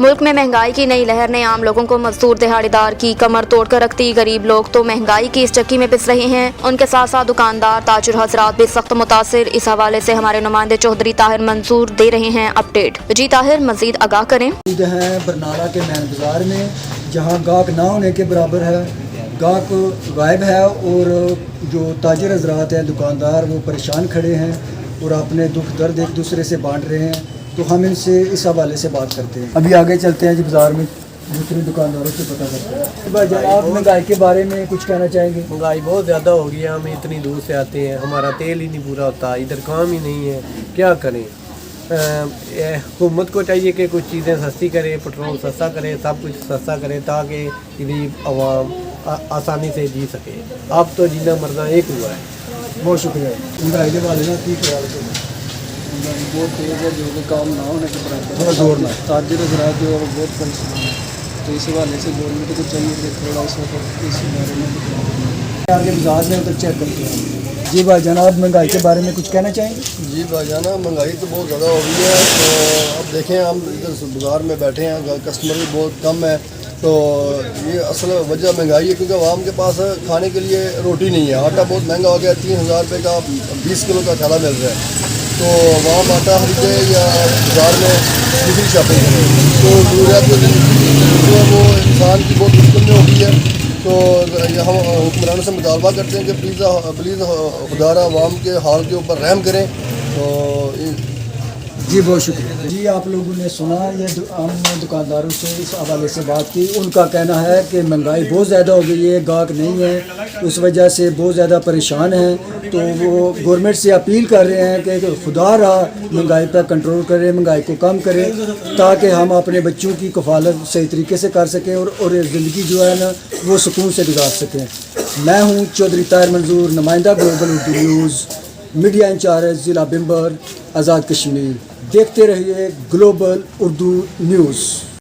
मुल्क में महंगाई की नई लहर ने आम लोगों को मजदूर दिहाड़ीदार की कमर तोड़ कर रखती। गरीब लोग तो महंगाई की इस चक्की में पिस रहे हैं, उनके साथ साथ दुकानदार ताजुर हजरात भी सख्त मुतासिर। इस हवाले से हमारे नुमाइंदे चौधरी ताहिर मंसूर दे रहे हैं अपडेट। जी ताहिर, मजीद आगाह करें। हैं बरनाला के मैन बाज़ार में, जहां गाहक ना होने के बराबर है, गाहक गायब है और जो ताजिर हजरात हैं, दुकानदार, वो परेशान खड़े हैं और अपने दुख दर्द एक दूसरे से बांट रहे हैं। तो हम इनसे इस हवाले से बात करते हैं। अभी आगे चलते हैं जी, बाज़ार में दूसरे दुकानदारों से पता करते हैं। भाई जब आप महंगाई के बारे में कुछ कहना चाहेंगे? महंगाई बहुत ज़्यादा हो गई है, हम इतनी दूर से आते हैं, हमारा तेल ही नहीं पूरा होता, इधर काम ही नहीं है, क्या करें। हुकूमत को चाहिए कि कुछ चीज़ें सस्ती करे, पेट्रोल सस्ता करे, सब कुछ सस्ता करे ताकि गरीब आवाम आसानी से जी सके। अब तो जीना मरना एक हुआ है। बहुत शुक्रिया। महंगाई के बारे में ठीक है, बहुत तेज़ है, जो कि काम ना होने के बराबर, थोड़ा जोर ना ताजिर हजरात जो है बहुत परेशान है। तो इस हवाले से गवर्नमेंट को चाहिए कि थोड़ा इस बारे में आगे बाजार में उधर चेक करते हैं। जी भाई जनाब, महंगाई के बारे में कुछ कहना चाहेंगे? जी भाईजान, महंगाई तो बहुत ज़्यादा हो गई है। तो अब देखें, हम इधर बाज़ार में बैठे हैं, कस्टमर भी बहुत कम है। तो ये असल वजह महंगाई है, क्योंकि आवाम के पास खाने के लिए रोटी नहीं है। आटा बहुत महंगा हो गया, 3000 रुपये का 20 किलो का थैला मिल रहा है। तो आवाम आटा खरीदे या बाज़ार में दूसरी शॉपिंग करे, तो ज़रूरत जो है वो इंसान की बहुत मुश्किल में हो गई है। तो हम हुक्मरानों से मुतालबा करते हैं कि प्लीज़ खुदारा आवाम के हाल के ऊपर रहम करें। तो जी बहुत शुक्रिया जी। आप लोगों ने सुना, ये हमने दुकानदारों से इस हवाले से बात की। उनका कहना है कि महंगाई बहुत ज़्यादा हो गई है, गाहक नहीं है, उस वजह से बहुत ज़्यादा परेशान हैं। तो वो गवर्नमेंट से अपील कर रहे हैं कि खुदा रहा महंगाई पर कंट्रोल करे, महंगाई को कम करे, ताकि हम अपने बच्चों की कफालत सही तरीके से कर सकें और ज़िंदगी जो है ना वो सुकून से गुजार सकें। मैं हूँ चौधरी ताहिर मंसूर, नुमाइंदा global Urdu news, media incharge ज़िला बिम्बर, आज़ाद कश्मीर। देखते रहिए ग्लोबल उर्दू न्यूज़।